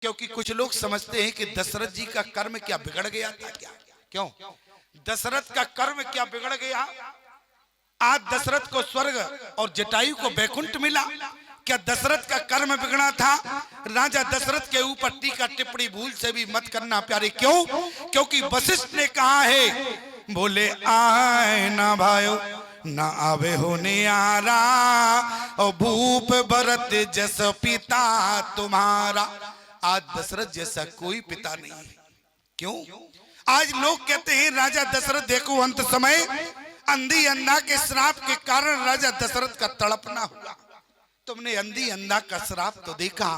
क्योंकि कुछ लोग समझते हैं कि दशरथ जी का कर्म क्या बिगड़ गया था क्या? क्यों? दशरथ का कर्म क्या बिगड़ गया? आज दशरथ को स्वर्ग और जटायु को बैकुंठ मिला। क्या दशरथ का कर्म बिगड़ा था? राजा दशरथ के ऊपर टीका टिप्पणी भूल से भी मत करना प्यारे। क्यों? क्योंकि वशिष्ठ ने कहा है, बोले आए ना भाइयों ना आवे होने आरा, और भूप भरत जस पिता तुम्हारा। आज दशरथ जैसा कोई पिता नहीं है। क्यों? आज लोग कहते हैं राजा दशरथ देखो अंत समय अंधी अंधा के श्राप के कारण राजा दशरथ का तड़पना हुआ। तुमने अंधी अंधा का श्राप तो देखा।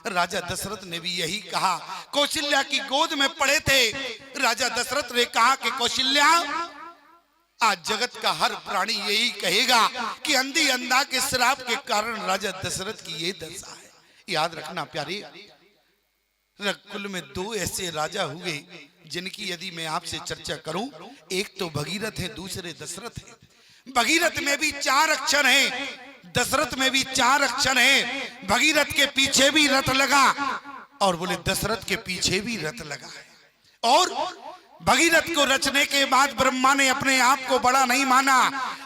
राजा दशरथ ने भी यही कहा। कौशल्या की गोद में पड़े थे। राजा दशरथ ने कहा कि कौशल्या, आज जगत का हर प्राणी यही कहेगा कि अंधी अंधा के श्राप के कारण राजा दशरथ की ये दशा है। याद रखना प्यारे, रघुकुल में दो ऐसे राजा हुए जिनकी यदि मैं आपसे चर्चा करूं, एक तो भगीरथ है, दूसरे दशरथ है। भगीरथ में भी 4 अक्षर हैं, दशरथ में भी 4 अक्षर हैं। भगीरथ के पीछे भी रथ लगा और बोले दशरथ के पीछे भी रथ लगा है। और भगीरथ को रचने के बाद ब्रह्मा ने अपने आप को बड़ा नहीं माना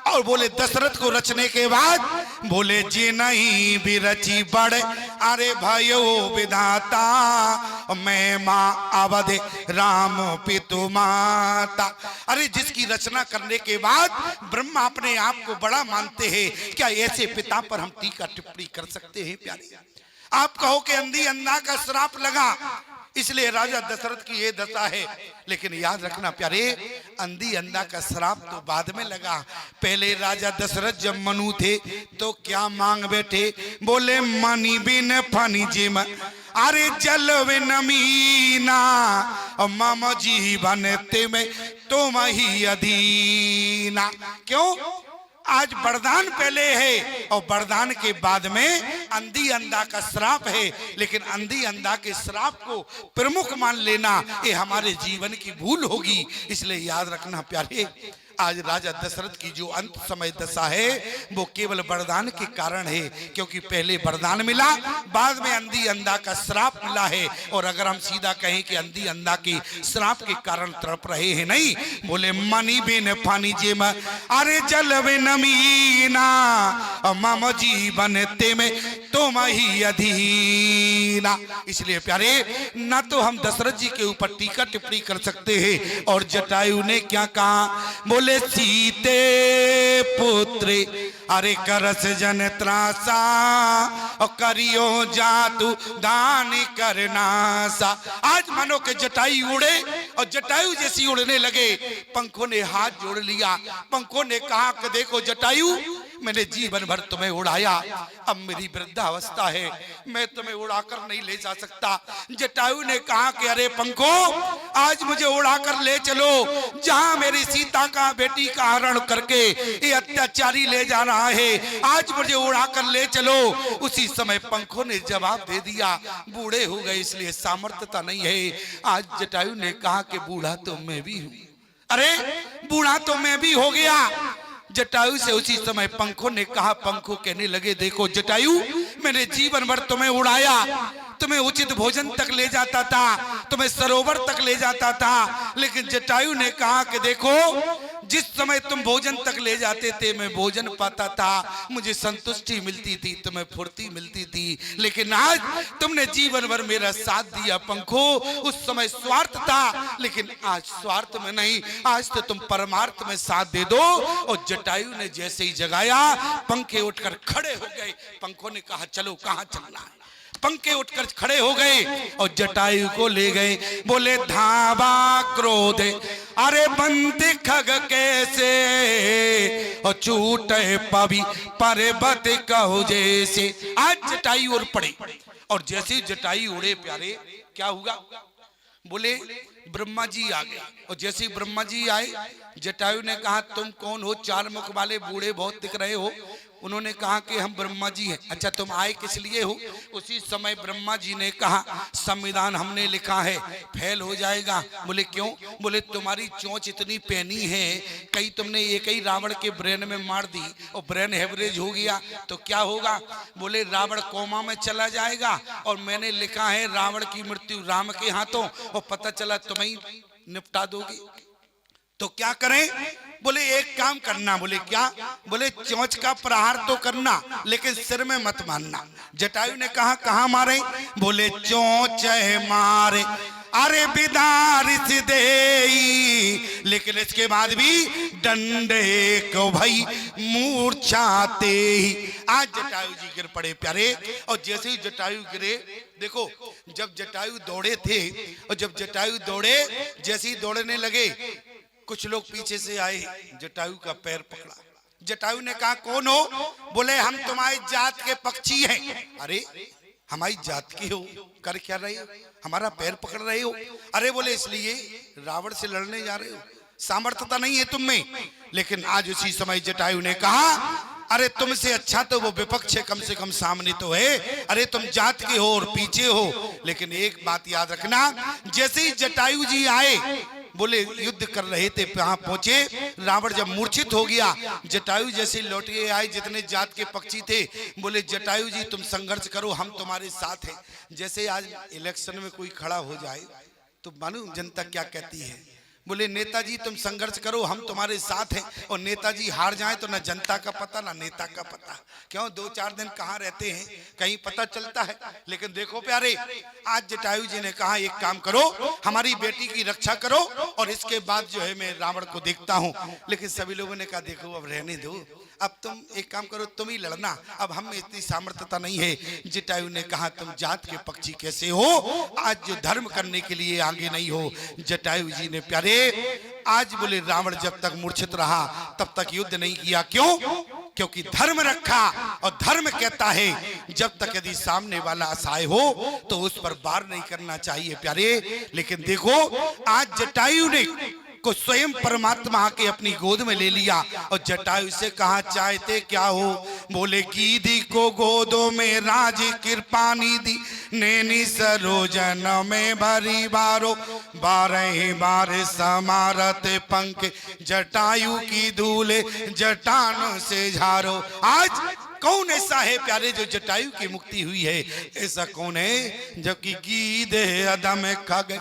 और बोले दशरथ को रचने के बाद बोले जी नहीं भी रची बड़े, अरे भाइयों विधाता, मैं माँ अवधे राम पितु माता। अरे जिसकी रचना करने के बाद ब्रह्मा अपने आप को बड़ा मानते हैं, क्या ऐसे पिता पर हम टीका टिप्पणी कर सकते हैं प्यारे? आप कहो कि अंधी अंधा का श्राप लगा इसलिए राजा दशरथ की ये दशा है, लेकिन याद रखना प्यारे, अंधी अंधा का श्राप तो बाद में लगा। पहले राजा दशरथ जब मनु थे तो क्या मांग बैठे? बोले मनी बिन फनी जिम, अरे जल बिन मीना, मम जीवन तिम तुम ही अधीना। क्यों? आज वरदान पहले है और वरदान के बाद में अंधी अंधा का श्राप है, लेकिन अंधी अंधा के श्राप को प्रमुख मान लेना ये हमारे जीवन की भूल होगी। इसलिए याद रखना प्यारे, आज राजा दशरथ की जो अंत समय दशा है वो केवल वरदान के कारण है, क्योंकि पहले वरदान मिला, बाद में अंधी अंधा का श्राप मिला है। और अगर हम सीधा कहें कि अंधी अंधा के श्राप के कारण तड़प रहे हैं, नहीं, बोले मनी बिन फानी जेम, अरे जल बिन मीना, मम जीवन ते में तुम ही अधीना। इसलिए प्यारे, ना तो हम दशरथ जी के ऊपर टीका टिप्पणी कर सकते हैं। और जटायु ने क्या कहा? बोले सीते पुत्री, अरे करस जन त्रासा, और करियो जातु दान करना सा। आज मानो के जटायु उड़े और जटायु जैसी उड़ने लगे, पंखों ने हाथ जोड़ लिया। पंखों ने कहा कि देखो जटायु, मैंने जीवन भर तुम्हें उड़ाया, अब मेरी वृद्धावस्था है, मैं तुम्हें उड़ाकर नहीं ले जा सकता। जटायु ने कहा कि अरे पंखो, आज मुझे उड़ाकर ले चलो जहां मेरी सीता का बेटी का हरण करके ये अत्याचारी ले जा रहा है, आज मुझे उड़ाकर ले चलो। उसी समय पंखों ने जवाब दे दिया, बूढ़े हो गए इसलिए सामर्थ्यता नहीं है। आज जटायु ने कहा कि बूढ़ा तो मैं भी हूं। अरे बूढ़ा तो मैं भी हो गया। जटायु से उसी समय पंखों ने कहा, पंखों कहने लगे देखो जटायु, मैंने जीवन भर तुम्हें उड़ाया, तुम्हें उचित भोजन तक ले जाता था, तुम्हें सरोवर तक ले जाता था, लेकिन जटायु ने कहा कि देखो, जिस समय तुम भोजन तक ले जाते थे मैं भोजन पाता था, मुझे संतुष्टि मिलती थी, तुम्हें फुर्ती मिलती थी, लेकिन आज तुमने जीवन भर मेरा साथ दिया पंखो। उस समय स्वार्थ था, लेकिन आज स्वार्थ में नहीं, आज तो तुम परमार्थ में साथ दे दो। और जटायु ने जैसे ही जगाया, पंखे उठकर खड़े हो गए। पंखों ने कहा चलो कहां चलना है? पंखे उठकर खड़े हो गए और जटायु को ले गए। बोले धावा क्रोध, अरे बंदे खग कैसे, और छूटे पवि पर्वत कहो जैसे। आज जटायु और पड़े, और जैसे जटायु उड़े प्यारे, क्या हुआ? बोले ब्रह्मा जी आ गए। और जैसे ब्रह्मा जी आए, जटायु ने कहा तुम कौन हो? 4 मुख वाले बूढ़े बहुत दिख रहे हो, उन्होंने कहा कि हम ब्रह्मा जी हैं। अच्छा तुम आए किस लिए हो? उसी समय ब्रह्मा जी ने कहा संविधान हमने लिखा है फेल हो जाएगा। बोले क्यों? बोले तुम्हारी चोंच इतनी पैनी है, कहीं तुमने एक ही रावण के ब्रेन में मार दी और ब्रेन हेवरेज हो गया तो क्या होगा? बोले रावण कोमा में चला जाएगा और मैंने लिखा है रावण की मृत्यु राम के हाथों, और पता चला तुम्हें निपटा दोगे तो क्या करें? बोले एक काम करना। बोले क्या? बोले चोंच का प्रहार तो करना लेकिन सिर में मत मारना। जटायु ने कहा कहां मारे? बोले चोंच मारे अरे बिदारिस दे, लेकिन इसके बाद भी डंडे को भाई मूर्छाते ही आज जटायु जी गिर पड़े प्यारे। और जैसे ही जटायु गिरे, देखो जब जटायु दौड़े थे और जब जटायु दौड़े, जैसे ही दौड़ने लगे कुछ लोग पीछे से आए, जटायु का पैर पकड़ा। जटायु ने कहा कौन हो? बोले हम तुम्हारी जात के पक्षी हैं। अरे हमारी जात की हो, कर क्या रहे हो? हमारा पैर पकड़ रहे हो? अरे बोले इसलिए रावण से लड़ने जा रहे हो, सामर्थ्यता नहीं है तुम में। लेकिन आज उसी समय जटायु ने कहा अरे तुमसे अच्छा तो वो विपक्ष है, कम से कम सामने तो है। अरे तुम जात के हो और पीछे हो। लेकिन एक बात याद रखना, जैसे ही जटायु जी आए, बोले युद्ध कर रहे थे, वहां पहुंचे, रावण जब मूर्छित हो गया, जटायु जैसे लौट के आए, जितने जात के पक्षी थे, बोले जटायु जी तुम संघर्ष करो, हम तुम्हारे साथ हैं। जैसे आज इलेक्शन में कोई खड़ा हो जाए तो मालूम जनता क्या कहती है? बोले नेताजी तुम संघर्ष करो, हम तुम्हारे साथ हैं। और नेताजी हार जाए तो ना जनता का पता ना नेता का पता। क्यों? 2-4 दिन कहाँ रहते हैं, कहीं पता चलता है। लेकिन देखो प्यारे, आज जटायु जी ने कहा एक काम करो, हमारी बेटी की रक्षा करो और इसके बाद जो है मैं रावण को देखता हूँ। लेकिन सभी लोगों ने कहा देखो अब रहने दो, अब तुम एक काम करो, तुम ही लड़ना, अब हम में इतनी सामर्थ्यता नहीं है। जटायु ने कहा तुम जात के पक्षी कैसे हो, आज जो धर्म करने के लिए आगे नहीं हो। जटायु जी ने प्यारे आज बोले रावण जब तक मूर्छित रहा तब तक युद्ध नहीं किया। क्यों? क्योंकि धर्म रखा, और धर्म कहता है जब तक यदि सामने वाला असहाय हो तो उस पर वार नहीं करना चाहिए प्यारे। लेकिन देखो आज जटायु ने को स्वयं परमात्मा के अपनी गोद में ले लिया और जटायु से कहा चाहते क्या हो? बोले कीदी को गोदों में राज कृपा निधि, नैनी सरोजन में भरी बारो, 12 बार समारत पंख, जटायु की धूले जटान से झारो। आज कौन ऐसा है प्यारे जो जटायु की मुक्ति हुई है? ऐसा कौन है जबकि गीदे अदम खग,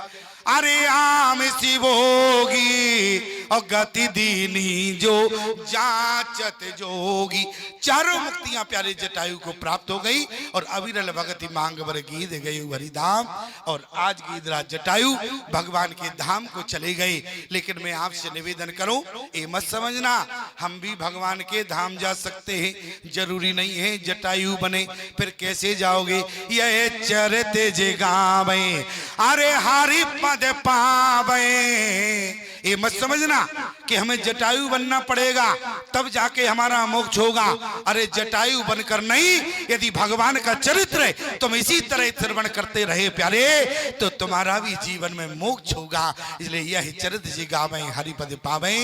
अरे आम शिवोगी और गति दीनी जो जाचत जोगी। चारों मुक्तियां प्यारे जटायु को प्राप्त हो गई और अविरल भगति मांग बर गीद गई हरिधाम। और आज गीदराज जटायु भगवान के धाम को चले गए। लेकिन मैं आपसे निवेदन करूं, ये मत समझना हम भी भगवान के धाम जा सकते हैं, जरूरी नहीं है जटायु बने। फिर कैसे जाओगे? यह चरते जगावे अरे हरि पद पावे। ये मत समझना कि हमें जटायु बनना पड़ेगा तब जाके हमारा मोक्ष होगा। अरे जटायु बनकर नहीं, यदि भगवान का चरित्र है तुम इसी तरह श्रवण करते रहे प्यारे तो तुम्हारा भी जीवन में मोक्ष होगा। इसलिए यह चरित्र जिगावे हरिपद पावे।